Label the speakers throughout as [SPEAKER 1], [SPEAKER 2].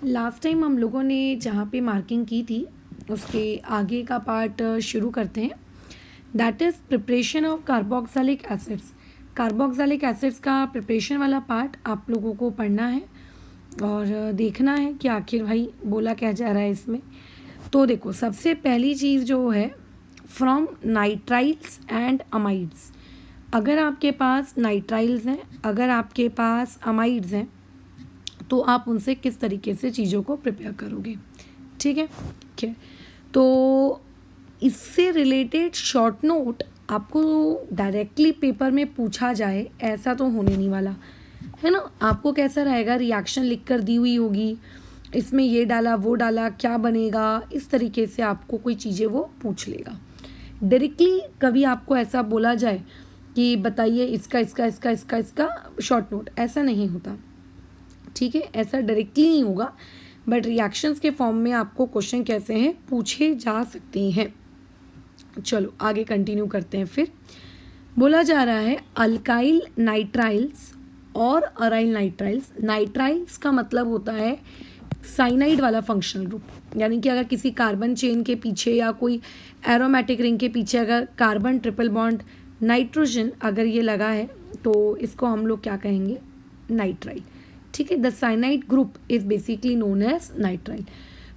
[SPEAKER 1] Last time हम लोगों ने जहाँ पे मार्किंग की थी उसके आगे का पार्ट शुरू करते हैं। That is preparation of carboxylic acids. Carboxylic acids का प्रिपरेशन वाला पार्ट आप लोगों को पढ़ना है और देखना है कि आखिर भाई बोला क्या जा रहा है इसमें। तो देखो, सबसे पहली चीज़ जो है, फ्रॉम नाइट्राइल्स एंड अमाइड्स। अगर आपके पास नाइट्राइल्स हैं, अगर आपके पास अमाइड्स हैं, तो आप उनसे किस तरीके से चीज़ों को प्रिपेयर करोगे। ठीक है, तो इससे रिलेटेड शॉर्ट नोट आपको डायरेक्टली पेपर में पूछा जाए ऐसा तो होने नहीं वाला है ना। आपको कैसा रहेगा, रिएक्शन लिख कर दी हुई होगी, इसमें ये डाला वो डाला क्या बनेगा, इस तरीके से आपको कोई चीज़ें वो पूछ लेगा। डायरेक्टली कभी आपको ऐसा बोला जाए कि बताइए इसका इसका इसका इसका इसका शॉर्ट नोट, ऐसा नहीं होता। ठीक है, ऐसा डायरेक्टली नहीं होगा, बट रिएक्शंस के फॉर्म में आपको क्वेश्चन कैसे हैं पूछे जा सकते हैं। चलो आगे कंटिन्यू करते हैं। फिर बोला जा रहा है अल्काइल नाइट्राइल्स और अराइल नाइट्राइल्स। नाइट्राइल्स का मतलब होता है साइनाइड वाला फंक्शनल ग्रुप, यानी कि अगर किसी कार्बन चेन के पीछे या कोई एरोमेटिक रिंग के पीछे अगर कार्बन ट्रिपल बॉन्ड नाइट्रोजन अगर ये लगा है तो इसको हम लोग क्या कहेंगे, नाइट्राइल। ठीक है, the cyanide group is basically known as nitrile.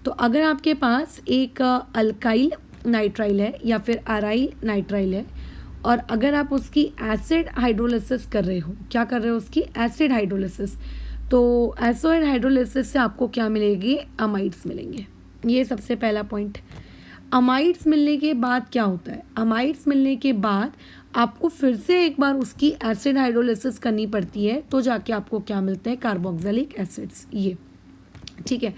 [SPEAKER 1] तो अगर आपके पास एक अल्काइल नाइट्राइल है या फिर अराइल नाइट्राइल है और अगर आप उसकी एसिड हाइड्रोलिसिस कर रहे हो, क्या कर रहे हो, उसकी एसिड हाइड्रोलिसिस, तो एसिड हाइड्रोलिसिस से आपको क्या मिलेगी, अमाइड्स मिलेंगे। ये सबसे पहला पॉइंट। अमाइड्स मिलने के बाद क्या होता है, अमाइड्स मिलने के बाद आपको फिर से एक बार उसकी एसिड हाइड्रोलिसिस करनी पड़ती है, तो जाके आपको क्या मिलते हैं, कार्बोक्सिलिक एसिड्स। ये ठीक है।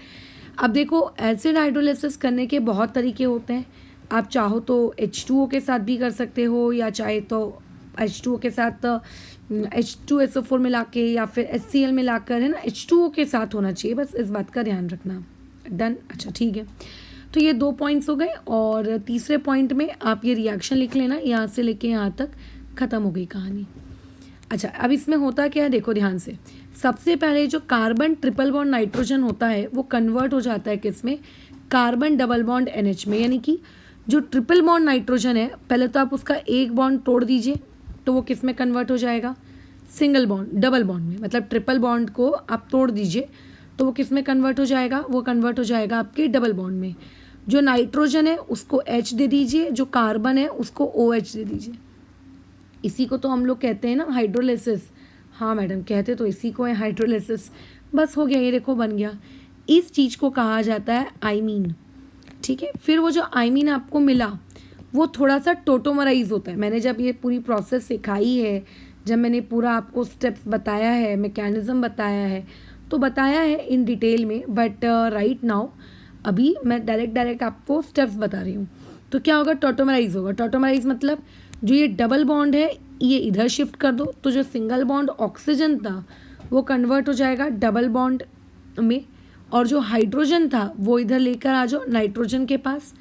[SPEAKER 1] अब देखो, एसिड हाइड्रोलिसिस करने के बहुत तरीके होते हैं। आप चाहो तो H2O के साथ भी कर सकते हो, या चाहे तो H2O के साथ H2SO4 मिला के, या फिर HCl मिलाकर, है ना, H2O के साथ होना चाहिए, बस इस बात का ध्यान रखना। डन, अच्छा ठीक है। तो ये 2 पॉइंट्स हो गए, और तीसरे पॉइंट में आप ये रिएक्शन लिख लेना, यहाँ से लेके यहाँ तक ख़त्म हो गई कहानी। अच्छा, अब इसमें होता क्या है, देखो ध्यान से। सबसे पहले जो कार्बन ट्रिपल बॉन्ड नाइट्रोजन होता है वो कन्वर्ट हो जाता है किस में, कार्बन डबल बॉन्ड NH में। यानी कि जो ट्रिपल बॉन्ड नाइट्रोजन है, पहले तो आप उसका एक बॉन्ड तोड़ दीजिए तो वो किस में कन्वर्ट हो जाएगा, सिंगल बॉन्ड, डबल बॉन्ड में। मतलब ट्रिपल बॉन्ड को आप तोड़ दीजिए तो वो किस में कन्वर्ट हो जाएगा, वो कन्वर्ट हो जाएगा आपके डबल बॉन्ड में। जो नाइट्रोजन है उसको H दे दीजिए, जो कार्बन है उसको OH दे दीजिए। इसी को तो हम लोग कहते हैं ना हाइड्रोलिसिस। हाँ मैडम, कहते तो इसी को है हाइड्रोलिसिस। बस हो गया, ये देखो बन गया। इस चीज़ को कहा जाता है आइमीन। ठीक है, फिर वो जो आइमीन आपको मिला वो थोड़ा सा टोटोमराइज होता है। मैंने जब ये पूरी प्रोसेस सिखाई है, जब मैंने पूरा आपको स्टेप्स बताया है, मैकेनिज्म बताया है, तो बताया है इन डिटेल में, बट राइट नाउ अभी मैं डायरेक्ट आपको स्टेप्स बता रही हूँ। तो क्या होगा, टोटोमराइज होगा। टोटोमराइज मतलब जो ये डबल बॉन्ड है ये इधर शिफ्ट कर दो, तो जो सिंगल बॉन्ड ऑक्सीजन था वो कन्वर्ट हो जाएगा डबल बॉन्ड में, और जो हाइड्रोजन था वो इधर लेकर आ जाओ नाइट्रोजन के पास,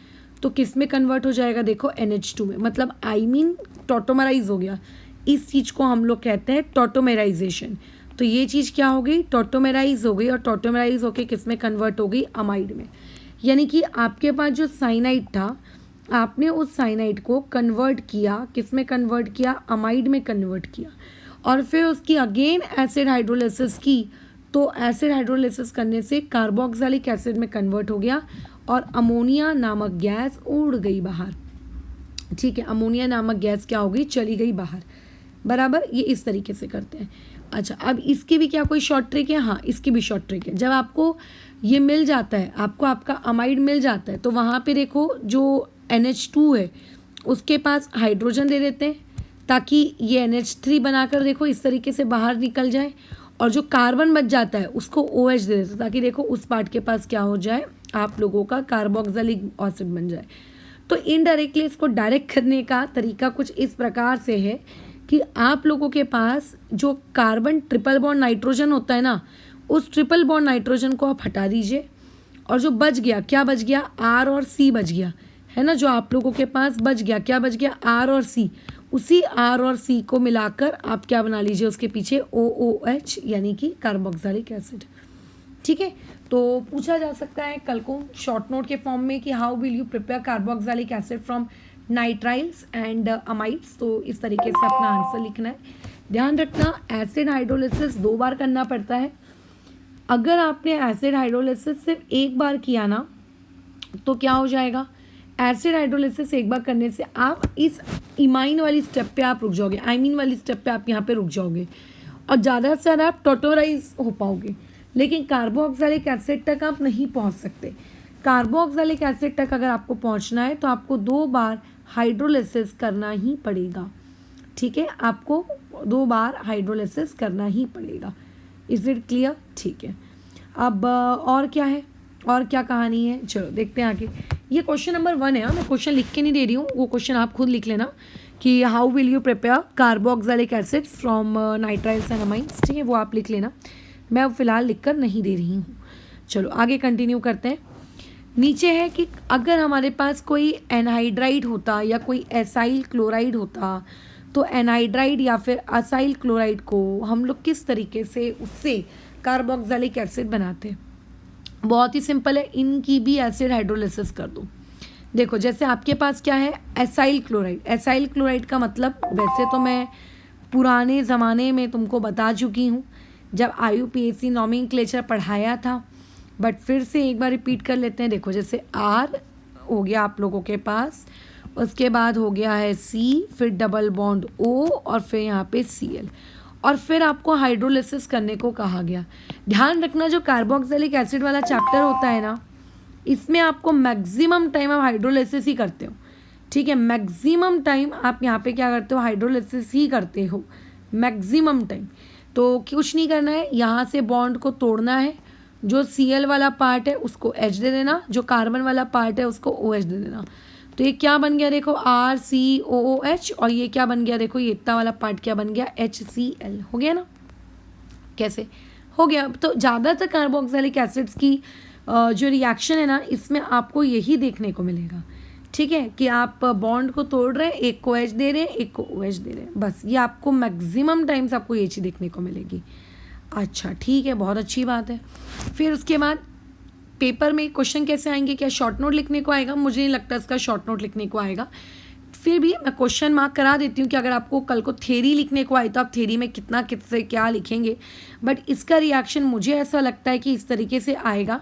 [SPEAKER 1] तो किस में कन्वर्ट हो जाएगा, देखो NH2 में। मतलब आइमीन टोटोमराइज हो गया। इस चीज़ को हम लोग कहते हैं टोटोमेराइजेशन। तो ये चीज़ क्या हो गई, टोटोमेराइज हो गई, और टोटोमेराइज होके किस में कन्वर्ट हो गई, अमाइड में। यानी कि आपके पास जो साइनाइड था, आपने उस साइनाइड को कन्वर्ट किया, किस में कन्वर्ट किया, अमाइड में कन्वर्ट किया, और फिर उसकी अगेन एसिड हाइड्रोलिसिस की, तो एसिड हाइड्रोलिसिस करने से कार्बोक्सिलिक एसिड में कन्वर्ट हो गया और अमोनिया नामक गैस उड़ गई बाहर। ठीक है, अमोनिया नामक गैस क्या हो गई, चली गई बाहर। बराबर, ये इस तरीके से करते हैं। अच्छा, अब इसकी भी क्या कोई शॉर्ट ट्रिक है, हाँ इसकी भी शॉर्ट ट्रिक है। जब आपको ये मिल जाता है, आपको आपका अमाइड मिल जाता है, तो वहाँ पे देखो जो NH2 है उसके पास हाइड्रोजन दे देते हैं ताकि ये NH3 बनाकर देखो इस तरीके से बाहर निकल जाए, और जो कार्बन बच जाता है उसको OH दे देते हैं ताकि देखो उस पार्ट के पास क्या हो जाए, आप लोगों का कार्बोक्सिलिक एसिड बन जाए। तो इनडायरेक्टली इसको डायरेक्ट करने का तरीका कुछ इस प्रकार से है कि आप लोगों के पास जो कार्बन ट्रिपल बॉन्ड नाइट्रोजन होता है ना, उस ट्रिपल बॉन्ड नाइट्रोजन को आप हटा दीजिए, और जो बच गया, क्या बच गया, R और C बच गया, है ना। जो आप लोगों के पास बच गया, क्या बच गया, R और C। उसी R और C को मिलाकर आप क्या बना लीजिए, उसके पीछे OOH यानी कि कार्बोक्सिलिक एसिड। ठीक है, तो पूछा जा सकता है कल को शॉर्ट नोट के फॉर्म में कि how will you prepare carboxylic acid from nitriles and amides. तो इस तरीके से अपना आंसर लिखना है। ध्यान रखना एसिड हाइड्रोलिसिस 2 बार करना पड़ता है। अगर आपने एसिड हाइड्रोलिसिस सिर्फ एक बार किया ना तो क्या हो जाएगा, एसिड हाइड्रोलिसिस एक बार करने से आप इस इमाइन वाली स्टेप पे आप रुक जाओगे, आइमीन वाली स्टेप पे आप यहाँ पे रुक जाओगे और ज़्यादा से ज़्यादा आप टोटोराइज हो पाओगे, लेकिन कार्बोक्सिलिक एसिड तक आप नहीं पहुँच सकते। कार्बोक्सिलिक एसिड तक अगर आपको पहुँचना है तो आपको 2 बार हाइड्रोलिसिस करना ही पड़ेगा। ठीक है, आपको 2 बार हाइड्रोलिसिस करना ही पड़ेगा। Is it clear? ठीक है, अब और क्या है, और क्या कहानी है, चलो देखते हैं आगे। ये क्वेश्चन नंबर 1 है। मैं क्वेश्चन लिख के नहीं दे रही हूँ, वो क्वेश्चन आप खुद लिख लेना कि how will you prepare carboxylic acids from nitriles and amines. ठीक है, वो आप लिख लेना, मैं अब फिलहाल लिख कर नहीं दे रही हूँ। चलो आगे कंटिन्यू करते हैं। नीचे है कि अगर हमारे पास कोई एनहाइड्राइड होता या कोई एसाइल क्लोराइड होता तो एनहाइड्राइड या फिर असाइल क्लोराइड को हम लोग किस तरीके से उससे कार्बोक्सिलिक एसिड बनाते। बहुत ही सिंपल है, इनकी भी एसिड हाइड्रोलिसिस कर दो। देखो जैसे आपके पास क्या है, एसाइल क्लोराइड। एसाइल क्लोराइड का मतलब वैसे तो मैं पुराने ज़माने में तुमको बता चुकी हूँ जब IUPAC नॉमेनक्लेचर पढ़ाया था, बट फिर से एक बार रिपीट कर लेते हैं। देखो जैसे R हो गया आप लोगों के पास, उसके बाद हो गया है C, फिर डबल बॉन्ड O और फिर यहाँ पे Cl, और फिर आपको हाइड्रोलिसिस करने को कहा गया। ध्यान रखना जो कार्बोक्सिलिक एसिड वाला चैप्टर होता है ना, इसमें आपको मैक्सिमम टाइम आप हाइड्रोलिसिस ही करते हो। ठीक है, मैक्सिमम टाइम आप यहाँ पे क्या करते हो, हाइड्रोलिसिस ही करते हो मैक्सिमम टाइम। तो कुछ नहीं करना है, यहाँ से बॉन्ड को तोड़ना है, जो Cl वाला पार्ट है उसको H दे देना, जो कार्बन वाला पार्ट है उसको OH दे देना। तो ये क्या बन गया देखो, RCOOH, और ये क्या बन गया देखो, ये इतना वाला पार्ट क्या बन गया, HCl। हो गया ना, कैसे हो गया। तो ज़्यादातर कार्बोक्सिलिक एसिड्स की जो रिएक्शन है ना, इसमें आपको यही देखने को मिलेगा। ठीक है, कि आप बॉन्ड को तोड़ रहे हैं, एक को H दे रहे हैं, एक को OH दे रहे हैं, बस ये आपको मैक्सिमम टाइम्स आपको ये चीज़ देखने को मिलेगी। अच्छा ठीक है, बहुत अच्छी बात है। फिर उसके बाद पेपर में क्वेश्चन कैसे आएंगे, क्या शॉर्ट नोट लिखने को आएगा? मुझे नहीं लगता इसका शॉर्ट नोट लिखने को आएगा, फिर भी मैं क्वेश्चन मार्क करा देती हूँ कि अगर आपको कल को थ्योरी लिखने को आए तो आप थ्योरी में कितना किससे क्या लिखेंगे। बट इसका रिएक्शन मुझे ऐसा लगता है कि इस तरीके से आएगा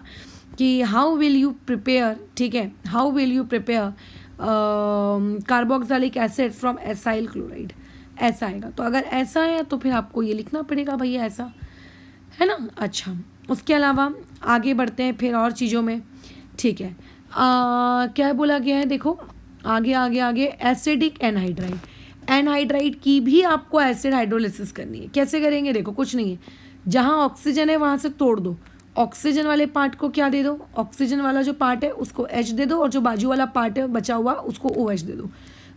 [SPEAKER 1] कि हाउ विल यू प्रिपेयर, ठीक है, how will you prepare carboxylic acid from acyl chloride, ऐसा आएगा। तो अगर ऐसा है तो फिर आपको ये लिखना पड़ेगा भैया, ऐसा है ना। अच्छा, उसके अलावा आगे बढ़ते हैं फिर और चीज़ों में। ठीक है, क्या बोला गया है, देखो आगे आगे आगे एसिडिक एनहाइड्राइड। एनहाइड्राइड की भी आपको एसिड हाइड्रोलिसिस करनी है। कैसे करेंगे, देखो कुछ नहीं है, जहाँ ऑक्सीजन है वहाँ से तोड़ दो, ऑक्सीजन वाले पार्ट को क्या दे दो, ऑक्सीजन वाला जो पार्ट है उसको H दे दो, और जो बाजू वाला पार्ट है बचा हुआ उसको OH दे दो।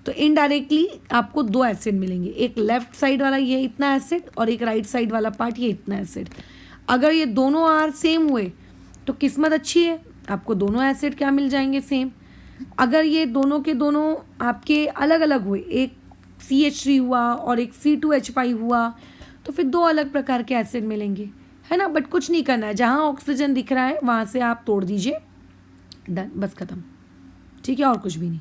[SPEAKER 1] तो इनडायरेक्टली आपको 2 एसिड मिलेंगे, एक लेफ्ट साइड वाला ये इतना एसिड और एक राइट साइड वाला पार्ट ये इतना एसिड। अगर ये दोनों R सेम हुए तो किस्मत अच्छी है, आपको दोनों एसिड क्या मिल जाएंगे, सेम। अगर ये दोनों के दोनों आपके अलग अलग हुए, एक CH3 हुआ और एक C2H5 हुआ, तो फिर 2 अलग प्रकार के एसिड मिलेंगे, है ना। बट कुछ नहीं करना है, जहाँ ऑक्सीजन दिख रहा है वहाँ से आप तोड़ दीजिए, डन, बस ख़त्म। ठीक है, और कुछ भी नहीं,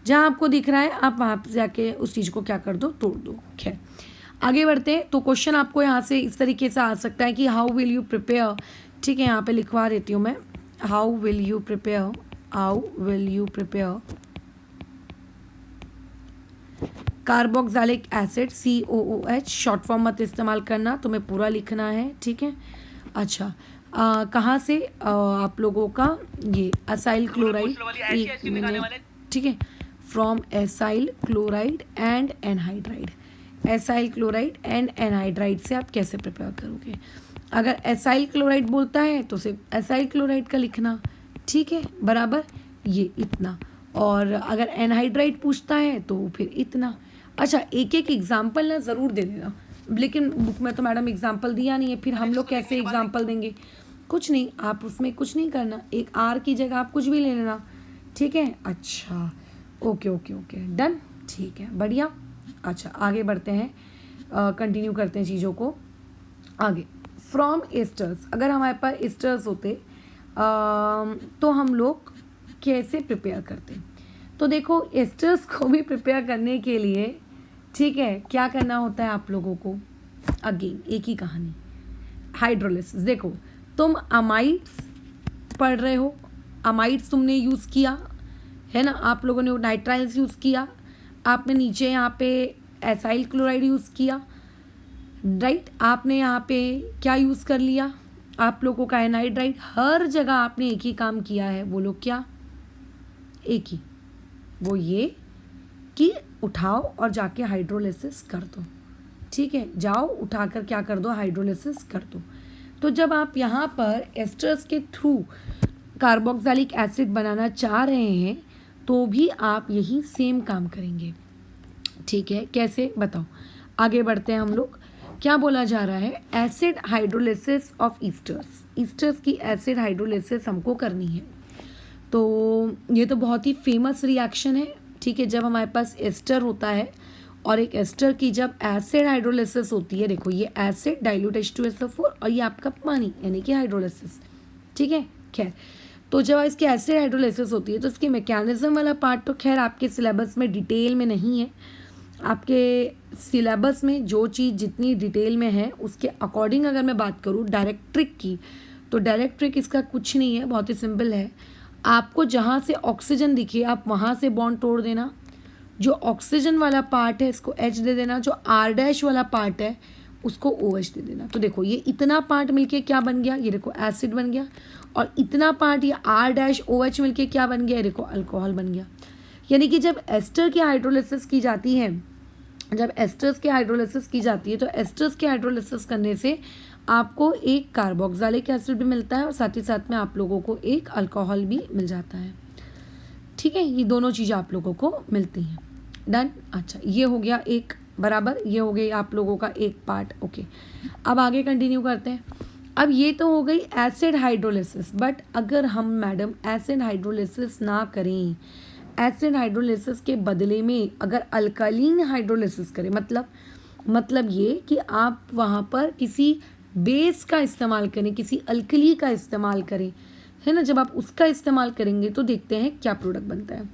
[SPEAKER 1] जहाँ आपको दिख रहा है आप वहाँ पे जाके उस चीज़ को क्या कर दो, तोड़ दो। खैर आगे बढ़ते हैं। तो क्वेश्चन आपको यहाँ से इस तरीके से आ सकता है कि हाउ विल यू प्रिपेयर, ठीक है, यहाँ पे लिखवा देती हूँ मैं, how will you prepare, how will you prepare carboxylic acid COOH, short form मत इस्तेमाल करना, तुम्हें पूरा लिखना है। ठीक है, अच्छा कहाँ से आप लोगों का ये असाइल क्लोराइड, एक मिनट, ठीक है, from acyl chloride and anhydride. Acyl chloride and anhydride से आप कैसे प्रिपेयर करोगे। अगर एसाइल क्लोराइड बोलता है तो सिर्फ एसाइल क्लोराइड का लिखना, ठीक है, बराबर ये इतना, और अगर एनहाइड्राइड पूछता है तो फिर इतना। अच्छा, एक एक एग्जाम्पल ना ज़रूर दे देना, लेकिन बुक में तो मैडम एग्जाम्पल दिया नहीं है, फिर हम लोग कैसे एग्जाम्पल देंगे। कुछ नहीं, आप उसमें कुछ नहीं करना, एक R की जगह आप कुछ भी ले लेना, ठीक है। अच्छा ओके ओके ओके, डन, ठीक है, बढ़िया। अच्छा आगे बढ़ते हैं, कंटिन्यू करते हैं चीज़ों को आगे। फ्रॉम एस्टर्स, अगर हमारे पास एस्टर्स होते तो हम लोग कैसे प्रिपेयर करते? तो देखो एस्टर्स को भी प्रिपेयर करने के लिए, ठीक है, क्या करना होता है आप लोगों को? अगेन एक ही कहानी, हाइड्रोलिसिस। देखो तुम अमाइड्स पढ़ रहे हो, अमाइड्स तुमने यूज़ किया है ना, आप लोगों ने नाइट्राइल्स यूज़ किया, आपने नीचे यहाँ पे एसाइल क्लोराइड यूज़ किया, राइट, आपने यहाँ पे क्या यूज़ कर लिया, आप लोगों का एनाइड्राइड, हर जगह आपने एक ही काम किया है। वो लोग क्या? एक ही, वो ये कि उठाओ और जाके हाइड्रोलिसिस कर दो, ठीक है, जाओ उठाकर क्या कर दो? हाइड्रोलिसिस कर दो। तो जब आप यहाँ पर एस्टर्स के थ्रू कार्बोक्सिलिक एसिड बनाना चाह रहे हैं तो भी आप यही सेम काम करेंगे, ठीक है। कैसे बताओ? आगे बढ़ते हैं हम लोग। क्या बोला जा रहा है? Acid hydrolysis of esters, esters की एसिड हाइड्रोलिसिस हमको करनी है। तो ये तो बहुत ही फेमस रिएक्शन है, ठीक है। जब हमारे पास एस्टर होता है और एक एस्टर की जब एसिड हाइड्रोलिसिस होती है, देखो ये एसिड डाइल्यूट H2SO4 और ये आपका पानी यानी कि हाइड्रोलिसिस, ठीक है। खैर, तो जब इसकी एसिड हाइड्रोलिसिस होती है तो इसके मैकेनिज्म वाला पार्ट तो खैर आपके सिलेबस में डिटेल में नहीं है। आपके सिलेबस में जो चीज़ जितनी डिटेल में है उसके अकॉर्डिंग अगर मैं बात करूँ डायरेक्ट ट्रिक की, तो डायरेक्ट ट्रिक इसका कुछ नहीं है, बहुत ही सिंपल है। आपको जहाँ से ऑक्सीजन दिखे आप वहाँ से बॉन्ड तोड़ देना, जो ऑक्सीजन वाला पार्ट है इसको H दे देना, जो R' वाला पार्ट है उसको OH दे देना। तो देखो ये इतना पार्ट मिलके क्या बन गया? ये देखो एसिड बन गया। और इतना पार्ट ये R-OH मिलके क्या बन गया? ये देखो अल्कोहल बन गया। यानी कि जब एस्टर की हाइड्रोलिसिस की जाती है, जब एस्टर्स की हाइड्रोलिसिस की जाती है तो एस्टर्स की हाइड्रोलिसिस करने से आपको एक कार्बोक्सिलिक एसिड भी मिलता है और साथ ही साथ में आप लोगों को एक अल्कोहल भी मिल जाता है, ठीक है। ये दोनों चीज़ें आप लोगों को मिलती हैं। डन। अच्छा, ये हो गया एक बराबर, ये हो गई आप लोगों का एक पार्ट। ओके, अब आगे कंटिन्यू करते हैं। अब ये तो हो गई एसिड हाइड्रोलिसिस, बट अगर हम मैडम एसिड हाइड्रोलिसिस ना करें, एसिड हाइड्रोलिसिस के बदले में अगर अल्कलीन हाइड्रोलिसिस करें, मतलब ये कि आप वहाँ पर किसी बेस का इस्तेमाल करें, किसी अल्कली का इस्तेमाल करें, है ना। जब आप उसका इस्तेमाल करेंगे तो देखते हैं क्या प्रोडक्ट बनता है,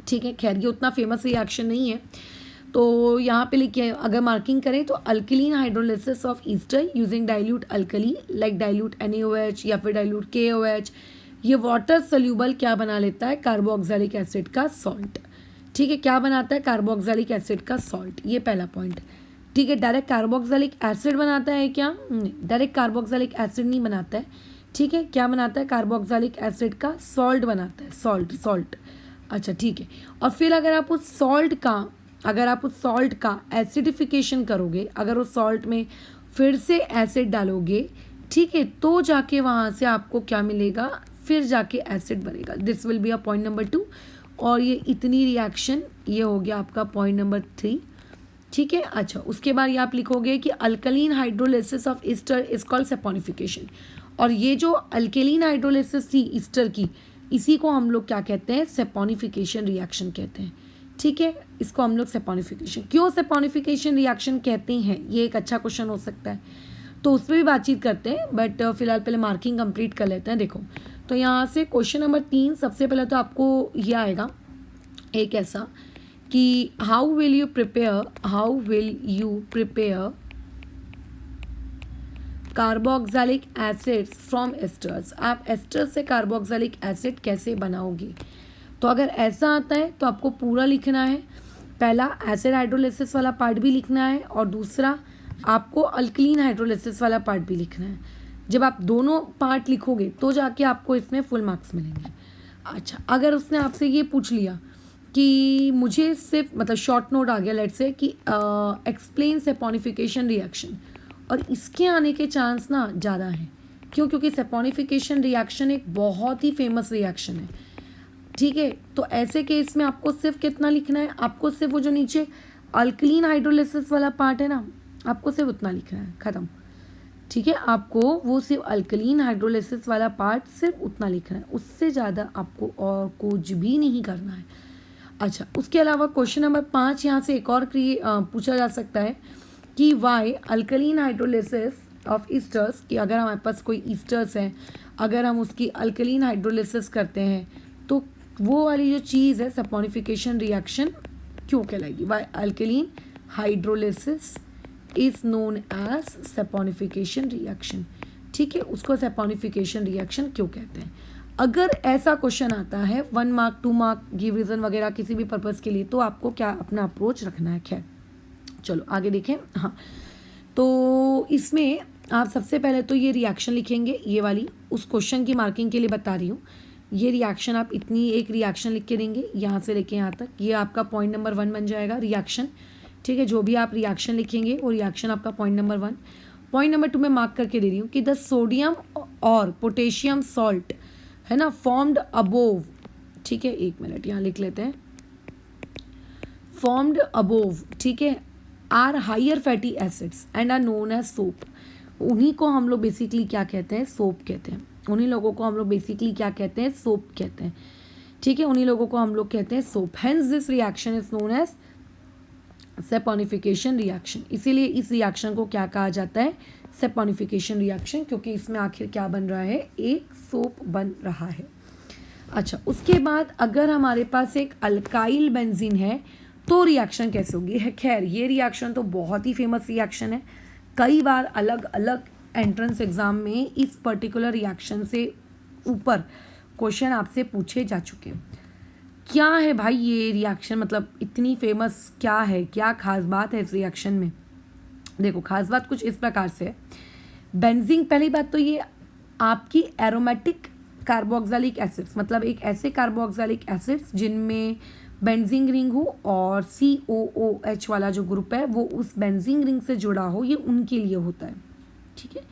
[SPEAKER 1] ठीक है। खैर ये उतना फेमस रिएक्शन नहीं है, तो यहाँ पे लिखिए, अगर मार्किंग करें तो alkaline hydrolysis of Easter using dilute alkali like dilute NaOH या फिर डाइल्यूट KOH, ये वाटर सोल्यूबल क्या बना लेता है? कार्बोक्सिलिक एसिड का सॉल्ट, ठीक है। क्या बनाता है? कार्बोक्सिलिक एसिड का सॉल्ट, ये पहला पॉइंट, ठीक है। डायरेक्ट कार्बोक्सिलिक एसिड बनाता है क्या? नहीं, डायरेक्ट कार्बोक्सिलिक एसिड नहीं बनाता है, ठीक है। क्या बनाता है? कार्बोक्सिलिक एसिड का सॉल्ट बनाता है, सॉल्ट। अच्छा, ठीक है। और फिर अगर आप उस सॉल्ट का एसिडिफिकेशन करोगे, अगर उस सॉल्ट में फिर से एसिड डालोगे, ठीक है, तो जाके वहाँ से आपको क्या मिलेगा? फिर जाके एसिड बनेगा। This will be a point number 2। और ये इतनी रिएक्शन, ये हो गया आपका पॉइंट नंबर 3, ठीक है। अच्छा, उसके बाद ये आप लिखोगे कि alkaline hydrolysis of Easter is called saponification. और ये जो अल्कलीन हाइड्रोलिसिस थी ईस्टर की, इसी को हम लोग क्या कहते हैं? सेपोनिफिकेशन रिएक्शन कहते हैं, ठीक है। इसको हम लोग सेपोनिफिकेशन, क्यों सेपोनिफिकेशन रिएक्शन कहते हैं, ये एक अच्छा क्वेश्चन हो सकता है, तो उस पर भी बातचीत करते हैं, बट फिलहाल पहले मार्किंग कंप्लीट कर लेते हैं। देखो, तो यहाँ से क्वेश्चन नंबर 3, सबसे पहले तो आपको ये आएगा एक ऐसा कि how will you prepare carboxylic acids from asters. आप एस्टर्स से कार्बोक्सिलिक एसिड कैसे बनाओगे? तो अगर ऐसा आता है तो आपको पूरा लिखना है, पहला एसिड हाइड्रोलिसिस वाला पार्ट भी लिखना है और दूसरा आपको अल्कलीन हाइड्रोलिसिस वाला पार्ट भी लिखना है। जब आप दोनों पार्ट लिखोगे तो जाके आपको इसमें फुल मार्क्स मिलेंगे। अच्छा, अगर उसने आपसे ये पूछ लिया कि मुझे सिर्फ मतलब शॉर्ट नोट आ गया लेट्स से कि एक्सप्लेन सेपोनिफिकेशन रिएक्शन, और इसके आने के चांस ना ज़्यादा हैं, क्यों? क्योंकि सेपोनिफिकेशन रिएक्शन एक बहुत ही फेमस रिएक्शन है, ठीक है। तो ऐसे केस में आपको सिर्फ कितना लिखना है? आपको सिर्फ वो जो नीचे अल्कलीन हाइड्रोलिसिस वाला पार्ट है ना, आपको सिर्फ उतना लिखना है, ख़त्म, ठीक है। आपको वो सिर्फ अल्कलीन हाइड्रोलिसिस वाला पार्ट सिर्फ उतना लिखना है, उससे ज़्यादा आपको और कुछ भी नहीं करना है। अच्छा, उसके अलावा क्वेश्चन नंबर 5 यहाँ से एक और पूछा जा सकता है कि why alkaline hydrolysis of esters, कि अगर हमारे पास कोई ईस्टर्स है, अगर हम उसकी अल्कलीन हाइड्रोलिसिस करते हैं तो वो वाली जो चीज़ है सैपोनिफिकेशन रिएक्शन क्यों कहलाएगी? Why alkaline hydrolysis is known as saponification reaction. ठीक है, उसको सैपोनिफिकेशन रिएक्शन क्यों कहते हैं? अगर ऐसा क्वेश्चन आता है 1 मार्क 2 मार्क गिव रीजन वगैरह किसी भी पर्पज़ के लिए, तो आपको क्या अपना अप्रोच रखना है। खैर चलो आगे देखें। हाँ, तो इसमें आप सबसे पहले तो ये रिएक्शन लिखेंगे, ये वाली उस क्वेश्चन की मार्किंग के लिए बता रही हूँ। ये रिएक्शन आप इतनी एक रिएक्शन लिख के देंगे यहाँ से लेके यहाँ तक, ये आपका पॉइंट नंबर 1 बन जाएगा रिएक्शन। ठीक है, जो भी आप रिएक्शन लिखेंगे वो रिएक्शन आपका पॉइंट नंबर 1। पॉइंट नंबर 2 में मार्क करके दे रही हूँ कि द सोडियम और पोटेशियम सॉल्ट है ना फॉर्म्ड अबोव, ठीक है 1 मिनट यहाँ लिख लेते हैं, फॉर्म्ड अबोव, ठीक है, are higher fatty acids and are known as soap. उन्हीं को हम लोग बेसिकली क्या कहते हैं? सोप कहते हैं। उन्हीं लोगों को हम लोग बेसिकली क्या कहते हैं? सोप कहते हैं। ठीक है, उन्हीं लोगों को हम लोग कहते हैं soap. Hence this reaction is known as saponification reaction. इसीलिए इस रिएक्शन को क्या कहा जाता है? सैपोनिफिकेशन रिएक्शन, क्योंकि इसमें आखिर क्या बन रहा है? एक सोप बन रहा है। अच्छा, उसके बाद अगर हमारे पास एक अल्काइल बेंजीन है तो रिएक्शन कैसे होगी? खैर ये रिएक्शन तो बहुत ही फेमस रिएक्शन है, कई बार अलग अलग एंट्रेंस एग्जाम में इस पर्टिकुलर रिएक्शन से ऊपर क्वेश्चन आपसे पूछे जा चुके हैं। क्या है भाई ये रिएक्शन, मतलब इतनी फेमस क्या है, क्या खास बात है इस रिएक्शन में? देखो खास बात कुछ इस प्रकार से है। बेंजीन, पहली बात तो ये आपकी एरोमेटिक कार्बोक्सिलिक एसिड्स, मतलब एक ऐसे कार्बोक्सिलिक एसिड्स जिनमें बेंजीन रिंग हो और COOH वाला जो ग्रुप है वो उस बेंजीन रिंग से जुड़ा हो, ये उनके लिए होता है। ठीक है,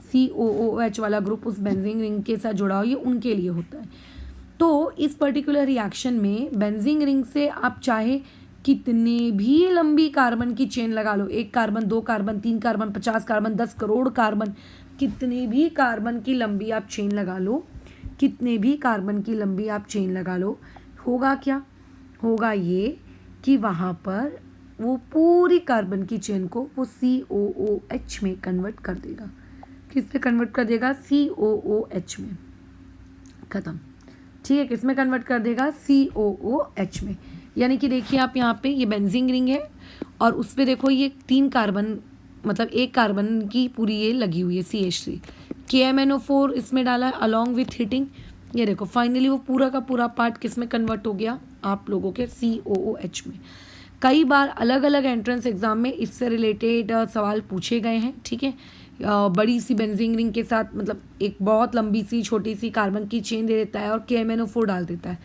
[SPEAKER 1] COOH वाला ग्रुप उस बेंजीन रिंग के साथ जुड़ा हो, ये उनके लिए होता है। तो इस पर्टिकुलर रिएक्शन में बेंजीन रिंग से आप चाहे कितने भी लंबी कार्बन की चेन लगा लो, 1 carbon 2 carbon 3 carbon 50 carbon 10 crore carbon, कितने भी कार्बन की लंबी आप चेन लगा लो, कितने भी कार्बन की लंबी आप चेन लगा लो, होगा क्या? होगा ये कि वहाँ पर वो पूरी कार्बन की चेन को वो COOH में कन्वर्ट कर देगा। किस में कन्वर्ट कर देगा? COOH में। ख़त्म। ठीक है, किस में कन्वर्ट कर देगा? COOH में। यानी कि देखिए आप यहाँ पे ये बेंजीन रिंग है और उस पर देखो ये 3 कार्बन, मतलब 1 कार्बन की पूरी ये लगी हुई है CH3, KMNO4 इसमें डाला है अलॉन्ग विथ हीटिंग। ये देखो फाइनली वो पूरा का पूरा पार्ट किस में कन्वर्ट हो गया? आप लोगों के COOH में। कई बार अलग अलग एंट्रेंस एग्जाम में इससे रिलेटेड सवाल पूछे गए हैं। ठीक है, बड़ी सी बेंजीन रिंग के साथ मतलब एक बहुत लंबी सी छोटी सी कार्बन की चेन दे देता है और KMNO4 डाल देता है,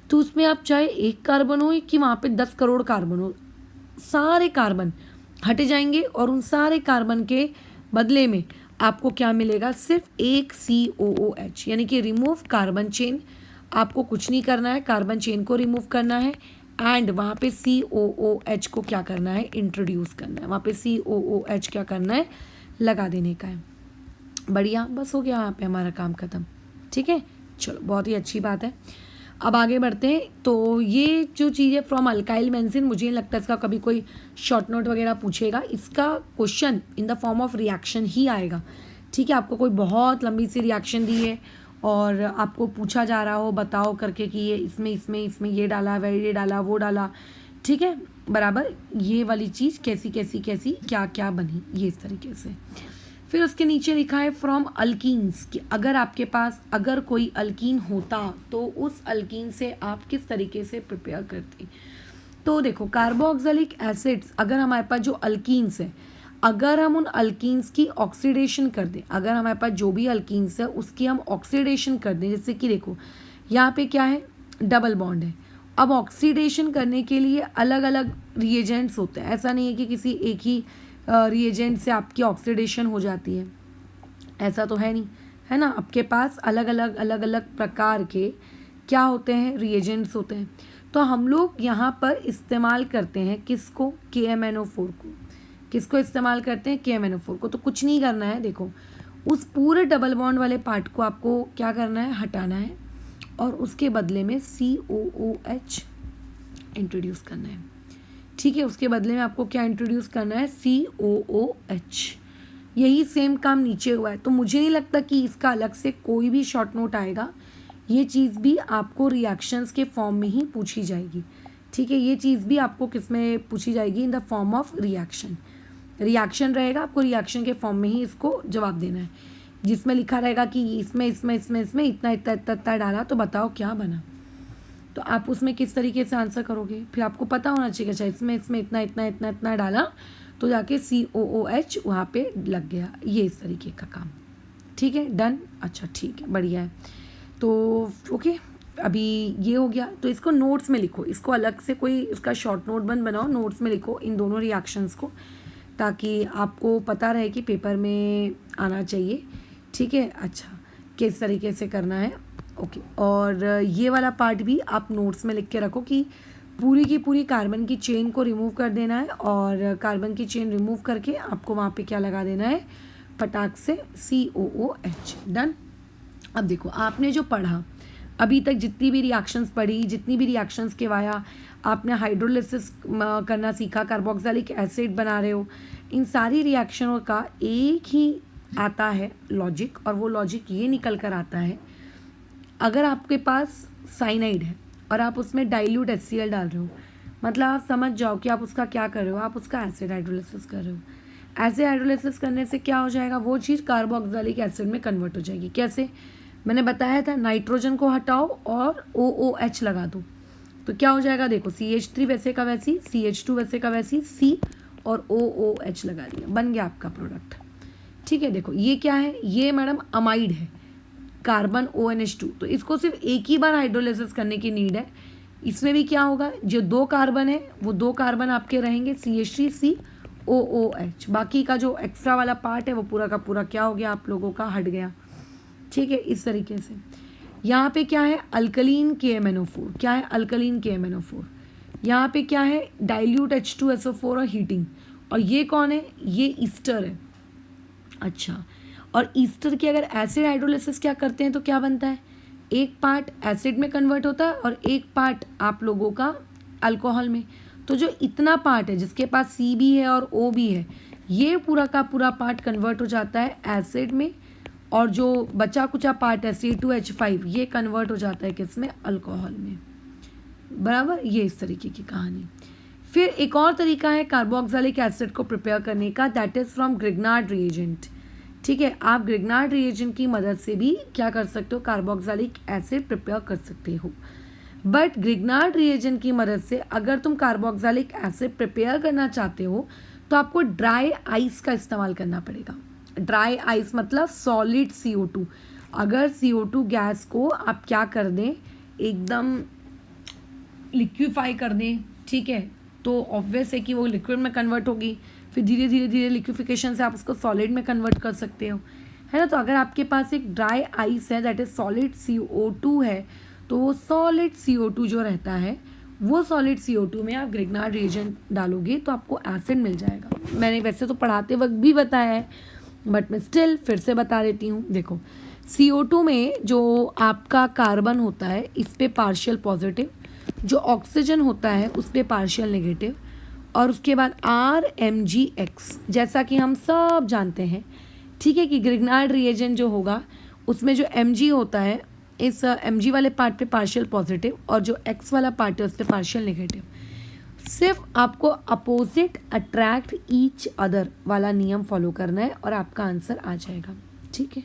[SPEAKER 1] तो उसमें आप चाहे 1 कार्बन हो कि वहाँ पे 10 करोड़ कार्बन हो, सारे कार्बन हट जाएंगे और उन सारे कार्बन के बदले में आपको क्या मिलेगा? सिर्फ एक COOH, यानी कि रिमूव कार्बन चेन। आपको कुछ नहीं करना है, कार्बन चेन को रिमूव करना है एंड वहाँ पे COOH को क्या करना है? इंट्रोड्यूस करना है। वहाँ पे COOH क्या करना है? लगा देने का है। बढ़िया, बस हो गया यहाँ पे हमारा काम ख़त्म। ठीक है, चलो बहुत ही अच्छी बात है। अब आगे बढ़ते हैं। तो ये जो चीज़ है फ्रॉम अल्काइल बेंजीन, मुझे नहीं लगता इसका कभी कोई शॉर्ट नोट वगैरह पूछेगा, इसका question in the form of reaction ही आएगा। ठीक है, आपको कोई बहुत लंबी सी रिएक्शन दी है और आपको पूछा जा रहा हो बताओ करके कि ये इसमें ये डाला, वह ये डाला, वो डाला, ठीक है बराबर, ये वाली चीज़ कैसी क्या क्या बनी, ये इस तरीके से। फिर उसके नीचे लिखा है फ्रॉम अल्कीन्स, कि अगर आपके पास अगर कोई अल्कीन होता तो उस अल्कीन से आप किस तरीके से प्रिपेयर करते। तो देखो कार्बोक्सिलिक एसिड्स, अगर हमारे पास जो अल्कीन्स है, अगर हम उन अल्कीन्स की ऑक्सीडेशन कर दें, अगर हमारे पास जो भी अल्कीन्स है उसकी हम ऑक्सीडेशन कर दें, जैसे कि देखो यहाँ पे क्या है? डबल बॉन्ड है। अब ऑक्सीडेशन करने के लिए अलग अलग रिएजेंट्स होते हैं, ऐसा नहीं है कि किसी एक ही रिएजेंट से आपकी ऑक्सीडेशन हो जाती है, ऐसा तो है नहीं, है ना। आपके पास अलग अलग प्रकार के क्या होते हैं? रिएजेंट्स होते हैं। तो हम लोग यहाँ पर इस्तेमाल करते हैं किसको? KMNO4 को। किसको इस्तेमाल करते हैं? KMNO4 को। तो कुछ नहीं करना है, देखो उस पूरे डबल बॉन्ड वाले पार्ट को आपको क्या करना है? हटाना है और उसके बदले में COOH इंट्रोड्यूस करना है। ठीक है, उसके बदले में आपको क्या इंट्रोड्यूस करना है? COOH। यही सेम काम नीचे हुआ है, तो मुझे नहीं लगता कि इसका अलग से कोई भी शॉर्ट नोट आएगा। ये चीज़ भी आपको रिएक्शंस के फॉर्म में ही पूछी जाएगी, ठीक है। ये चीज़ भी आपको किस में पूछी जाएगी, इन the form of reaction. Reaction रहेगा, आपको रिएक्शन के फॉर्म में ही इसको जवाब देना है, जिसमें लिखा रहेगा कि इसमें इसमें इसमें इसमें इतना इतना इतना इतना डाला, तो बताओ क्या बना। तो आप उसमें किस तरीके से आंसर करोगे, फिर आपको पता होना चाहिए अच्छा इसमें इसमें इतना इतना इतना इतना डाला तो जाके COOH वहाँ पे लग गया। ये इस तरीके का काम, ठीक है, डन। अच्छा ठीक है, बढ़िया है। तो ओके, अभी ये हो गया। तो इसको नोट्स में लिखो, इसको अलग से कोई इसका शॉर्ट नोट बनाओ, नोट्स में लिखो इन दोनों रिएक्शंस को, ताकि आपको पता रहे कि पेपर में आना चाहिए, ठीक है। अच्छा, किस तरीके से करना है, ओके। और ये वाला पार्ट भी आप नोट्स में लिख के रखो कि पूरी की पूरी कार्बन की चेन को रिमूव कर देना है, और कार्बन की चेन रिमूव करके आपको वहाँ पे क्या लगा देना है, फटाक से COOH, डन। अब देखो, आपने जो पढ़ा अभी तक, जितनी भी रिएक्शंस पढ़ी, जितनी भी रिएक्शंस के वाया आपने हाइड्रोलिसिस करना सीखा, कार्बोक्सिलिक एसिड बना रहे हो, इन सारी रिएक्शनों का एक ही आता है लॉजिक, और वो लॉजिक ये निकल कर आता है, अगर आपके पास साइनाइड है और आप उसमें डाइल्यूट HCl डाल रहे हो, मतलब आप समझ जाओ कि आप उसका क्या कर रहे हो, आप उसका एसिड हाइड्रोलिसिस कर रहे हो। एसिड हाइड्रोलिसिस करने से क्या हो जाएगा, वो चीज़ कार्बोक्सिलिक एसिड में कन्वर्ट हो जाएगी। कैसे, मैंने बताया था, नाइट्रोजन को हटाओ और OOH लगा दो, तो क्या हो जाएगा, देखो CH3 वैसे का वैसी, CH2 वैसे का वैसी, C और OOH लगा दिया, बन गया आपका प्रोडक्ट, ठीक है। देखो ये क्या है, ये मैडम अमाइड है, कार्बन ONH2, तो इसको सिर्फ एक ही बार हाइड्रोलिसिस करने की नीड है। इसमें भी क्या होगा, जो 2 कार्बन है वो 2 कार्बन आपके रहेंगे CH3 COOH, बाकी का जो एक्स्ट्रा वाला पार्ट है वो पूरा का पूरा क्या हो गया, आप लोगों का हट गया, ठीक है। इस तरीके से यहाँ पे क्या है, अल्कलीन KMnO4, क्या है, अल्कलीन KMnO4। यहाँ पे क्या है, डाइल्यूट H2SO4 और हीटिंग, और ये कौन है, ये ईस्टर है। अच्छा, और ईस्टर की अगर एसिड हाइड्रोलिसिस क्या करते हैं तो क्या बनता है, एक पार्ट एसिड में कन्वर्ट होता है और एक पार्ट आप लोगों का अल्कोहल में। तो जो इतना पार्ट है जिसके पास C भी है और O भी है, ये पूरा का पूरा पार्ट कन्वर्ट हो जाता है एसिड में, और जो बचा कुचा पार्ट है C2H5 ये कन्वर्ट हो जाता है किसमें, अल्कोहल में, बराबर। ये इस तरीके की कहानी। फिर एक और तरीका है कार्बोक्सिलिक एसिड को प्रिपेयर करने का, that is from Grignard reagent, ठीक है। आप ग्रिग्नार्ड रिएजेंट की मदद से भी क्या कर सकते हो, कार्बोक्सिलिक एसिड प्रिपेयर कर सकते हो। बट ग्रिग्नार्ड रिएजेंट की मदद से अगर तुम कार्बोक्सिलिक एसिड प्रिपेयर करना चाहते हो तो आपको ड्राई आइस का इस्तेमाल करना पड़ेगा। ड्राई आइस मतलब सॉलिड CO2। अगर CO2 गैस को आप क्या कर दें, एकदम लिक्विफाई कर दें, ठीक है, तो ऑब्वियस है कि वो लिक्विड में कन्वर्ट होगी, फिर धीरे धीरे धीरे लिक्विफिकेशन से आप उसको सॉलिड में कन्वर्ट कर सकते हो, है ना। तो अगर आपके पास एक ड्राई आइस है, दैट इज सॉलिड CO2 है, तो वो सॉलिड CO2 जो रहता है, वो सॉलिड CO2 में आप ग्रिग्नार्ड रिएजेंट डालोगे तो आपको एसिड मिल जाएगा। मैंने वैसे तो पढ़ाते वक्त भी बताया है, बट मैं स्टिल फिर से बता देती हूँ। देखो CO2 में जो आपका कार्बन होता है इस पे पार्शियल पॉजिटिव, जो ऑक्सीजन होता है उस पे पार्शियल नेगेटिव, और उसके बाद RMgX, जैसा कि हम सब जानते हैं, ठीक है, कि ग्रिग्नार्ड रिएजेंट जो होगा उसमें जो Mg होता है, इस Mg वाले पार्ट पे पार्शियल पॉजिटिव और जो X वाला पार्ट है उस पे पार्शियल नेगेटिव। सिर्फ आपको अपोजिट अट्रैक्ट ईच अदर वाला नियम फॉलो करना है और आपका आंसर आ जाएगा, ठीक है।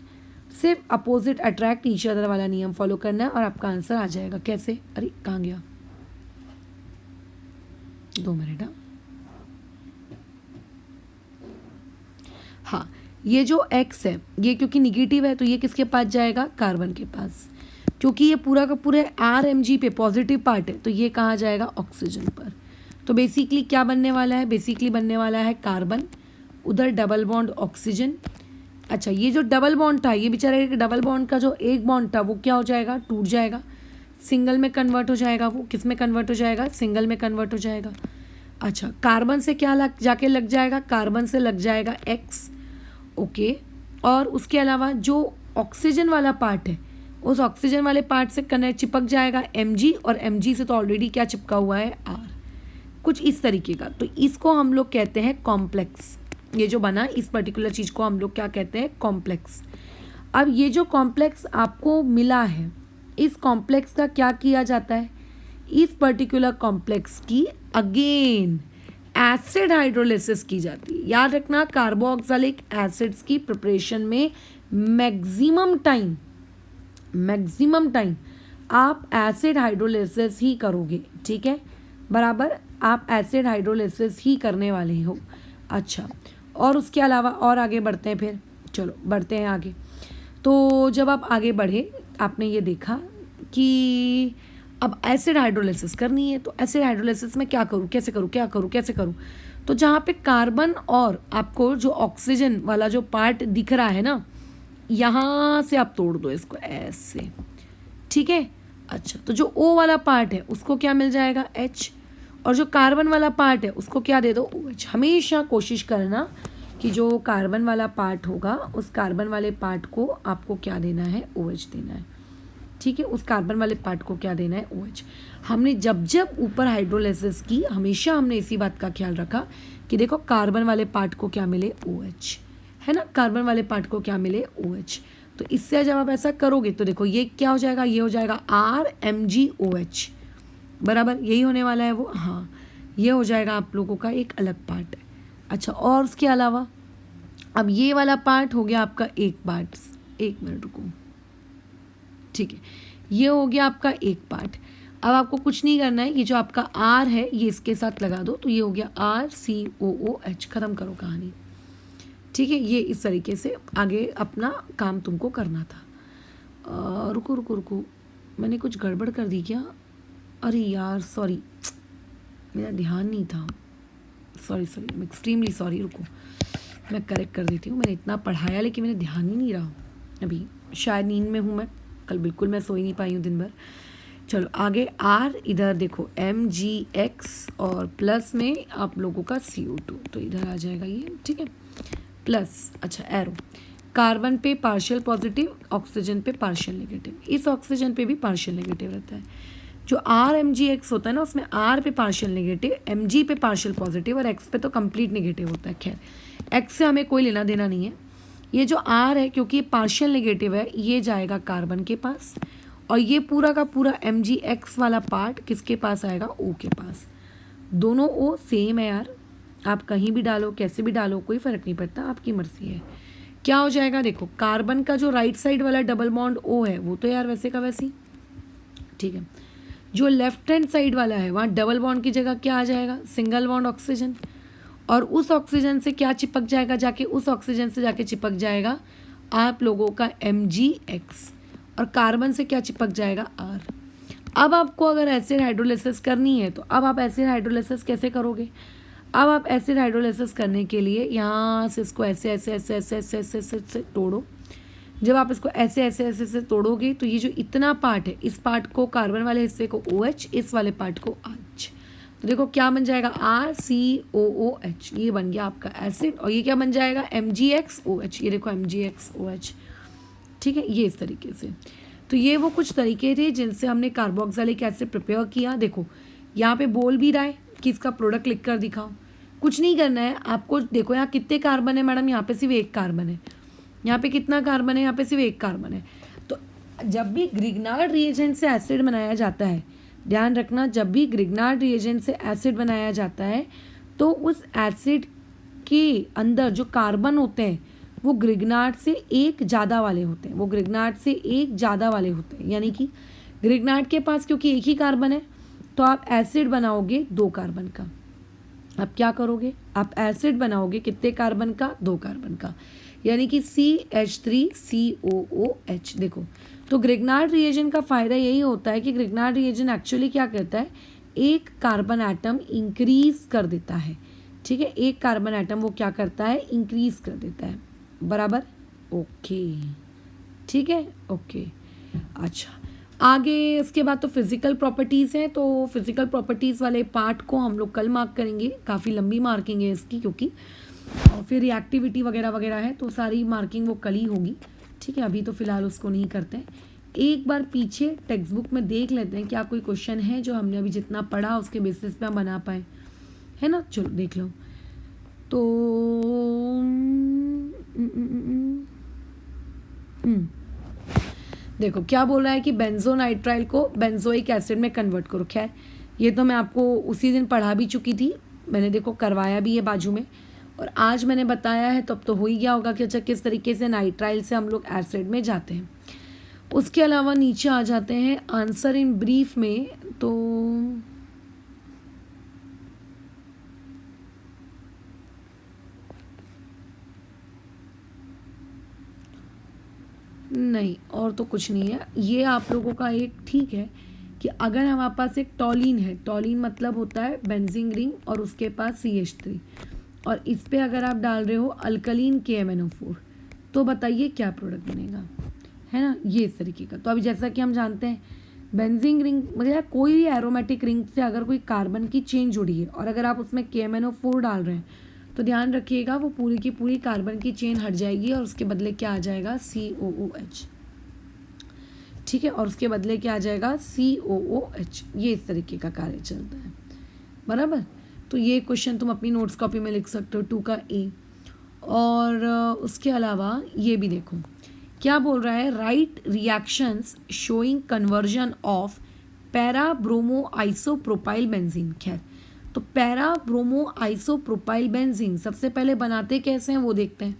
[SPEAKER 1] सिर्फ अपोजिट अट्रैक्ट ईच अदर वाला नियम फॉलो करना है और आपका आंसर आ जाएगा। कैसे, अरे कहाँ गया, 2 मिनट। हाँ, ये जो X है ये क्योंकि निगेटिव है तो ये किसके पास जाएगा, कार्बन के पास। क्योंकि ये पूरा का पूरा RMg पे पॉजिटिव पार्ट है तो ये कहाँ जाएगा, ऑक्सीजन पर। तो बेसिकली क्या बनने वाला है, बेसिकली बनने वाला है कार्बन, उधर डबल बॉन्ड ऑक्सीजन। अच्छा, ये जो डबल बॉन्ड था, ये बेचारे डबल बॉन्ड का जो एक बॉन्ड था वो क्या हो जाएगा, टूट जाएगा, सिंगल में कन्वर्ट हो जाएगा। वो किस में कन्वर्ट हो जाएगा, सिंगल में कन्वर्ट हो जाएगा। अच्छा, कार्बन से क्या जाके लग जाएगा, कार्बन से लग जाएगा X, ओके। और उसके अलावा जो ऑक्सीजन वाला पार्ट है उस ऑक्सीजन वाले पार्ट से कनेक्ट चिपक जाएगा Mg, और Mg से तो ऑलरेडी क्या चिपका हुआ है, R, कुछ इस तरीके का। तो इसको हम लोग कहते हैं कॉम्प्लेक्स, ये जो बना इस पर्टिकुलर चीज़ को हम लोग क्या कहते हैं, कॉम्प्लेक्स। अब ये जो कॉम्प्लेक्स आपको मिला है, इस कॉम्प्लेक्स का क्या किया जाता है, इस पर्टिकुलर कॉम्प्लेक्स की अगेन एसिड हाइड्रोलिसिस की जाती है। याद रखना, कार्बोक्सिलिक एसिड्स की प्रिपरेशन में मैक्सिमम टाइम आप एसिड हाइड्रोलिसिस ही करोगे, ठीक है, बराबर, आप एसिड हाइड्रोलिसिस ही करने वाले हो। अच्छा, और उसके अलावा और आगे बढ़ते हैं, फिर चलो बढ़ते हैं आगे। तो जब आप आगे बढ़े, आपने ये देखा कि अब एसिड हाइड्रोलिसिस करनी है, तो एसिड हाइड्रोलिसिस में क्या करूँ, कैसे करूँ। तो जहाँ पे कार्बन और आपको जो ऑक्सीजन वाला जो पार्ट दिख रहा है ना, यहाँ से आप तोड़ दो इसको ऐसे, ठीक है। अच्छा, तो जो O वाला पार्ट है उसको क्या मिल जाएगा, H, और जो कार्बन वाला पार्ट है उसको क्या दे दो, OH। हमेशा कोशिश करना कि जो कार्बन वाला पार्ट होगा उस कार्बन वाले पार्ट को आपको क्या देना है, OH देना है, ठीक है। उस कार्बन वाले पार्ट को क्या देना है, OH। हमने जब ऊपर हाइड्रोलिसिस की, हमेशा हमने इसी बात का ख्याल रखा कि देखो कार्बन वाले पार्ट को क्या मिले, OH, है ना, कार्बन वाले पार्ट को क्या मिले, OH। तो इससे जब आप ऐसा करोगे तो देखो ये क्या हो जाएगा, ये हो जाएगा RMgOH, बराबर, यही होने वाला है वो, हाँ, ये हो जाएगा आप लोगों का एक अलग पार्ट है। अच्छा, और उसके अलावा अब ये वाला पार्ट हो गया आपका एक पार्ट, एक मिनट रुको, ठीक है, ये हो गया आपका एक पार्ट। अब आपको कुछ नहीं करना है, ये जो आपका R है ये इसके साथ लगा दो, तो ये हो गया RCOOH, ख़त्म करो कहानी, ठीक है। ये इस तरीके से आगे अपना काम तुमको करना था। रुको, मैंने कुछ गड़बड़ कर दी क्या, अरे यार सॉरी, मेरा ध्यान नहीं था, sorry, I am extremely sorry. रुको, मैं करेक्ट कर देती हूँ, मैंने इतना पढ़ाया लेकिन मेरा ध्यान ही नहीं रहा, अभी शायद नींद में हूँ मैं, कल बिल्कुल मैं सो ही नहीं पाई हूँ दिन भर। चलो आगे, R इधर देखो MgX और प्लस में आप लोगों का CO2, तो इधर आ जाएगा ये, ठीक है, प्लस। अच्छा, एरो, कार्बन पे पार्शियल पॉजिटिव, ऑक्सीजन पे पार्शियल नेगेटिव, इस ऑक्सीजन पे भी पार्शियल नेगेटिव रहता है। जो RMgX होता है ना, उसमें R पे पार्शियल नेगेटिव, Mg पे पार्शियल पॉजिटिव और X पे तो कंप्लीट नेगेटिव होता है। खैर, X से हमें कोई लेना देना नहीं है। ये जो R है, क्योंकि ये पार्शियल नेगेटिव है, ये जाएगा कार्बन के पास, और ये पूरा का पूरा MgX वाला पार्ट किसके पास आएगा, O के पास। दोनों O सेम है यार, आप कहीं भी डालो, कैसे भी डालो, कोई फ़र्क नहीं पड़ता, आपकी मर्जी है। क्या हो जाएगा, देखो कार्बन का जो राइट साइड वाला डबल बॉन्ड O है वो तो यार वैसे का वैसी, ठीक है। जो लेफ्ट हैंड साइड वाला है वहाँ डबल बॉन्ड की जगह क्या आ जाएगा, सिंगल बॉन्ड ऑक्सीजन, और उस ऑक्सीजन से क्या चिपक जाएगा, जाके उस ऑक्सीजन से जाके चिपक जाएगा आप लोगों का MgX, और कार्बन से क्या चिपक जाएगा, R। अब आपको अगर एसिड हाइड्रोलिसिस करनी है, तो अब आप एसिड हाइड्रोलिसिस कैसे करोगे, अब आप एसिड हाइड्रोलिसिस करने के लिए यहाँ से इसको ऐसे ऐसे ऐसे ऐसे ऐसे ऐसे ऐसे ऐसे तोड़ो। जब आप इसको ऐसे ऐसे ऐसे ऐसे तोड़ोगे तो ये जो इतना पार्ट है, इस पार्ट को, कार्बन वाले हिस्से को OH, इस वाले पार्ट को H, तो देखो क्या बन जाएगा, RCOOH, ये बन गया आपका एसिड, और ये क्या बन जाएगा, MgXOH, ये देखो MgXOH, ठीक है, ये इस तरीके से। तो ये वो कुछ तरीके थे जिनसे हमने कार्बोक्सिलिक एसिड प्रिपेयर किया। देखो यहाँ पे बोल भी रहा है कि इसका प्रोडक्ट लिख कर दिखाओ, कुछ नहीं करना है आपको। देखो यहाँ कितने कार्बन है मैडम, यहाँ पे सिर्फ एक कार्बन है, यहाँ पे कितना कार्बन है, यहाँ पे सिर्फ एक कार्बन है। तो जब भी ग्रिग्नार्ड रिएजेंट से एसिड बनाया जाता है, ध्यान रखना, जब भी ग्रिग्नार्ड रिएजेंट से एसिड बनाया जाता है तो उस एसिड के अंदर जो कार्बन होते हैं वो ग्रिग्नार्ड से एक ज़्यादा वाले होते हैं, वो ग्रिग्नार्ड से एक ज़्यादा वाले होते हैं। यानी कि ग्रिग्नार्ड के पास क्योंकि एक ही कार्बन है तो आप एसिड बनाओगे 2 कार्बन का। आप क्या करोगे, आप एसिड बनाओगे कितने कार्बन का, 2 कार्बन का, यानी कि CH3COOH। देखो, तो ग्रिग्नार्ड रिएजेंट का फ़ायदा यही होता है कि ग्रिग्नार्ड रिएजेंट एक्चुअली क्या करता है, एक कार्बन एटम इंक्रीज कर देता है, ठीक है, एक कार्बन एटम वो क्या करता है, इंक्रीज कर देता है, बराबर, ओके, ठीक है, ओके। अच्छा, आगे इसके बाद तो फिज़िकल प्रॉपर्टीज़ हैं, तो फिज़िकल प्रॉपर्टीज़ वाले पार्ट को हम लोग कल मार्क करेंगे, काफ़ी लंबी मार्किंग है इसकी, क्योंकि और फिर रिएक्टिविटी वगैरह वगैरह है, तो सारी मार्किंग वो कल ही होगी, ठीक है। अभी तो फ़िलहाल उसको नहीं करते हैं। एक बार पीछे टेक्स्ट बुक में देख लेते हैं क्या कोई क्वेश्चन है जो हमने अभी जितना पढ़ा उसके बेसिस पे हम बना पाए, है ना। चलो देख लो। तो देखो क्या बोल रहा है कि बेंजोनाइट्राइल को बेंजोइक एसिड में कन्वर्ट करो। खैर ये तो मैं आपको उसी दिन पढ़ा भी चुकी थी, मैंने देखो करवाया भी है बाजू में, और आज मैंने बताया है तो अब तो हो ही गया होगा कि अच्छा किस तरीके से नाइट्राइल से हम लोग एसिड में जाते हैं। उसके अलावा नीचे आ जाते हैं आंसर इन ब्रीफ में। तो नहीं और तो कुछ नहीं है, ये आप लोगों का एक ठीक है कि अगर हमारे पास एक टॉलिन है, टॉलिन मतलब होता है बेंजीन रिंग और उसके पास CH3, और इस पे अगर आप डाल रहे हो अल्कलीन KMnO4, तो बताइए क्या प्रोडक्ट बनेगा, है ना, ये इस तरीके का। तो अभी जैसा कि हम जानते हैं बेंजीन रिंग मतलब कोई भी एरोमेटिक रिंग से अगर कोई कार्बन की चेन जुड़ी है और अगर आप उसमें KMnO4 डाल रहे हैं तो ध्यान रखिएगा वो पूरी की पूरी कार्बन की चेन हट जाएगी और उसके बदले क्या आ जाएगा COOH, ठीक है, और उसके बदले क्या आ जाएगा COOH। ये इस तरीके का कार्य चलता है, बराबर। तो ये क्वेश्चन तुम अपनी नोट्स कॉपी में लिख सकते हो 2 का A। और उसके अलावा ये भी देखो क्या बोल रहा है, right reactions showing conversion of para bromo isopropyl benzene. खैर तो पैरा ब्रोमो आइसोप्रोपाइल बेंजीन सबसे पहले बनाते कैसे हैं वो देखते हैं।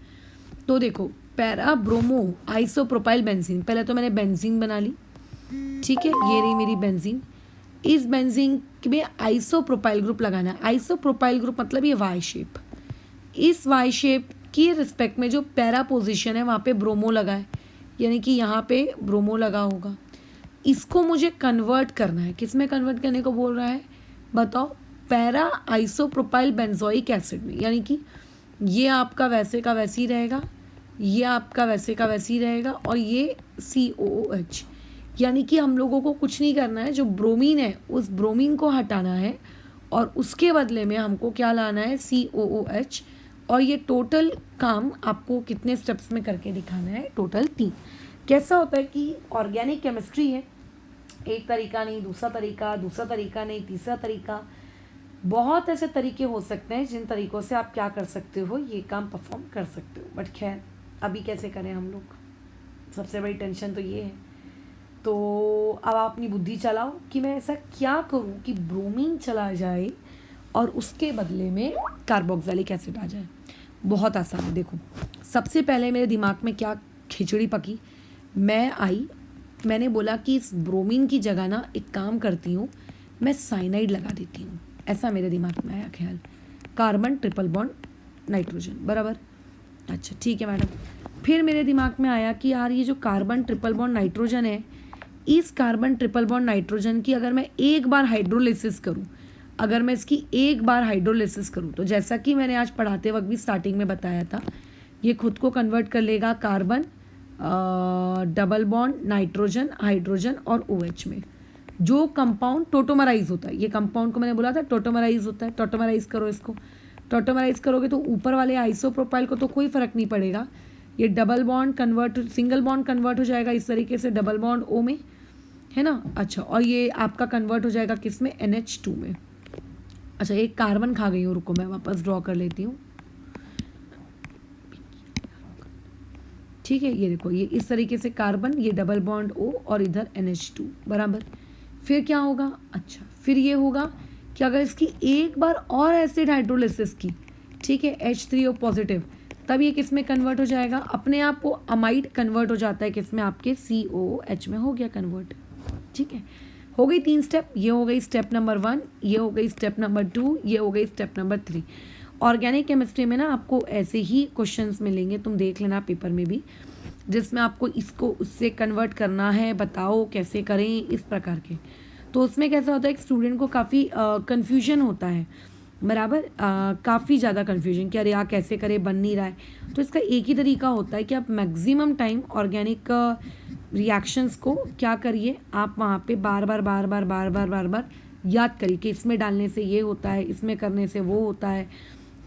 [SPEAKER 1] तो देखो पैरा ब्रोमो आइसोप्रोपाइल बेंजीन, पहले तो मैंने बेंजीन बना ली, ठीक है, ये रही मेरी बेंजीन। इस बेंजीन में आइसोप्रोपाइल ग्रुप लगाना है। आइसोप्रोपाइल ग्रुप मतलब ये वाई शेप, इस वाई शेप की रिस्पेक्ट में जो पैरा पोजीशन है वहाँ पे ब्रोमो लगा है, यानी कि यहाँ पे ब्रोमो लगा होगा। इसको मुझे कन्वर्ट करना है, किस में कन्वर्ट करने को बोल रहा है बताओ, पैरा आइसोप्रोपाइल बेंजोइक एसिड में, यानी कि ये आपका वैसे का वैसे ही रहेगा, ये आपका वैसे का वैसे ही रहेगा, और ये COOH, यानी कि हम लोगों को कुछ नहीं करना है, जो ब्रोमीन है उस ब्रोमीन को हटाना है और उसके बदले में हमको क्या लाना है COOH। और ये टोटल काम आपको कितने स्टेप्स में करके दिखाना है, टोटल 3। कैसा होता है कि ऑर्गेनिक केमिस्ट्री है, एक तरीका नहीं, दूसरा तरीका नहीं, तीसरा तरीका, बहुत ऐसे तरीके हो सकते हैं जिन तरीक़ों से आप क्या कर सकते हो, ये काम परफॉर्म कर सकते हो। बट खैर अभी कैसे करें हम लोग, सबसे बड़ी टेंशन तो ये है। तो अब आप अपनी बुद्धि चलाओ कि मैं ऐसा क्या करूं कि ब्रोमीन चला जाए और उसके बदले में कार्बोक्सिलिक एसिड आ जाए। बहुत आसान है, देखो सबसे पहले मेरे दिमाग में क्या खिचड़ी पकी, मैंने बोला कि इस ब्रोमीन की जगह ना एक काम करती हूँ, मैं साइनाइड लगा देती हूँ। ऐसा मेरे दिमाग में आया ख्याल, कार्बन ट्रिपल बॉन्ड नाइट्रोजन, बराबर। अच्छा ठीक है मैडम। फिर मेरे दिमाग में आया कि यार ये जो कार्बन ट्रिपल बॉन्ड नाइट्रोजन है, इस कार्बन ट्रिपल बॉन्ड नाइट्रोजन की अगर मैं एक बार हाइड्रोलिसिस करूँ, अगर मैं इसकी एक बार हाइड्रोलिसिस करूँ तो जैसा कि मैंने आज पढ़ाते वक्त भी स्टार्टिंग में बताया था, ये खुद को कन्वर्ट कर लेगा carbon double bond nitrogen hydrogen और OH में, जो कंपाउंड टोटोमराइज होता है। ये कंपाउंड को मैंने बोला था टोटोमराइज होता है, टोटोमराइज करो इसको, टोटोमराइज करोगे तो ऊपर वाले आइसोप्रोपाइल को तो कोई फर्क नहीं पड़ेगा, ये double bond convert single bond convert हो जाएगा इस तरीके से डबल बॉन्ड O में, है ना। अच्छा और ये आपका कन्वर्ट हो जाएगा किस में, NH2 में। अच्छा एक कार्बन खा गई हूँ, रुको मैं वापस ड्रॉ कर लेती हूँ, ठीक है, ये देखो ये इस तरीके से कार्बन, ये डबल बॉन्ड O और इधर NH2, बराबर। फिर क्या होगा, अच्छा फिर ये होगा कि अगर इसकी एक बार और एसिड हाइड्रोलिसिस की, ठीक है, H3O पॉजिटिव, तब ये किस में कन्वर्ट हो जाएगा, अपने आप को अमाइड कन्वर्ट हो जाता है किस में, आपके COOH में हो गया कन्वर्ट, ठीक है। हो गई 3 स्टेप, ये हो गई स्टेप नंबर 1, ये हो गई स्टेप नंबर 2, ये हो गई स्टेप नंबर 3। ऑर्गेनिक केमिस्ट्री में ना आपको ऐसे ही क्वेश्चंस मिलेंगे, तुम देख लेना पेपर में भी, जिसमें आपको इसको उससे कन्वर्ट करना है, बताओ कैसे करें, इस प्रकार के। तो उसमें कैसा होता है कि स्टूडेंट को काफ़ी कन्फ्यूजन होता है, बराबर, काफ़ी ज़्यादा कन्फ्यूजन कि अरे यार कैसे करे, बन नहीं रहा है। तो इसका एक ही तरीका होता है कि आप मैक्सिमम टाइम ऑर्गेनिक रिएक्शंस को क्या करिए, आप वहाँ पे बार बार याद करिए कि इसमें डालने से ये होता है, इसमें करने से वो होता है,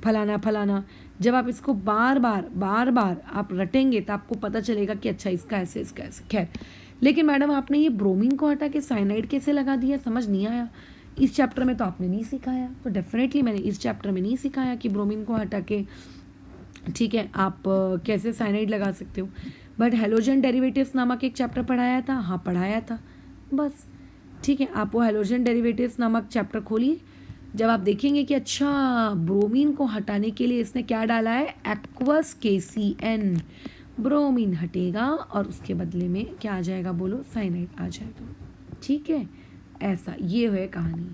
[SPEAKER 1] फलाना। जब आप इसको बार बार आप रटेंगे तो आपको पता चलेगा कि अच्छा इसका ऐसे खैर। लेकिन मैडम आपने ये ब्रोमीन को हटा के साइनाइड कैसे लगा दिया, समझ नहीं आया। इस चैप्टर में तो आपने नहीं सिखाया, तो डेफिनेटली मैंने इस चैप्टर में नहीं सिखाया कि ब्रोमीन को हटा के, ठीक है, आप कैसे साइनाइड लगा सकते हो। बट हेलोजन डेरिवेटिव्स नामक एक चैप्टर पढ़ाया था, हाँ पढ़ाया था बस, ठीक है। आप वो हेलोजन डेरिवेटिव्स नामक चैप्टर खोलिए, जब आप देखेंगे कि अच्छा ब्रोमीन को हटाने के लिए इसने क्या डाला है, एक्वस KCN, ब्रोमीन हटेगा और उसके बदले में क्या आ जाएगा, बोलो, साइनाइड आ जाएगा, ठीक है। ऐसा ये है कहानी।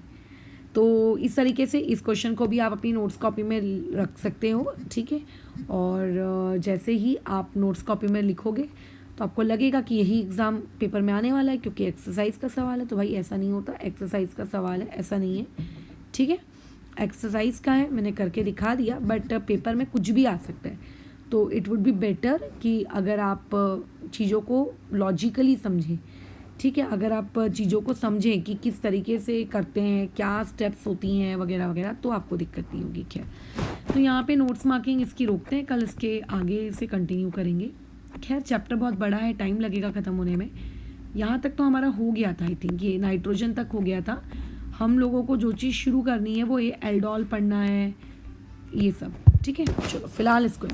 [SPEAKER 1] तो इस तरीके से इस क्वेश्चन को भी आप अपनी नोट्स कॉपी में रख सकते हो, ठीक है। और जैसे ही आप नोट्स कॉपी में लिखोगे तो आपको लगेगा कि यही एग्ज़ाम पेपर में आने वाला है, क्योंकि एक्सरसाइज का सवाल है। तो भाई ऐसा नहीं होता, एक्सरसाइज का सवाल है ऐसा नहीं है, ठीक है। एक्सरसाइज का है, मैंने करके दिखा दिया, बट पेपर में कुछ भी आ सकता है। तो इट वुड बी बेटर कि अगर आप चीज़ों को लॉजिकली समझें, ठीक है, अगर आप चीज़ों को समझें कि किस तरीके से करते हैं, क्या स्टेप्स होती हैं वगैरह वगैरह, तो आपको दिक्कत नहीं होगी। खैर, तो यहाँ पे नोट्स मार्किंग इसकी रोकते हैं, कल इसके आगे से कंटिन्यू करेंगे। खैर चैप्टर बहुत बड़ा है, टाइम लगेगा ख़त्म होने में। यहाँ तक तो हमारा हो गया था, आई थिंक ये नाइट्रोजन तक हो गया था। हम लोगों को जो चीज़ शुरू करनी है वो ये एल्डोल पढ़ना है, ये सब, ठीक है। चलो फिलहाल इसको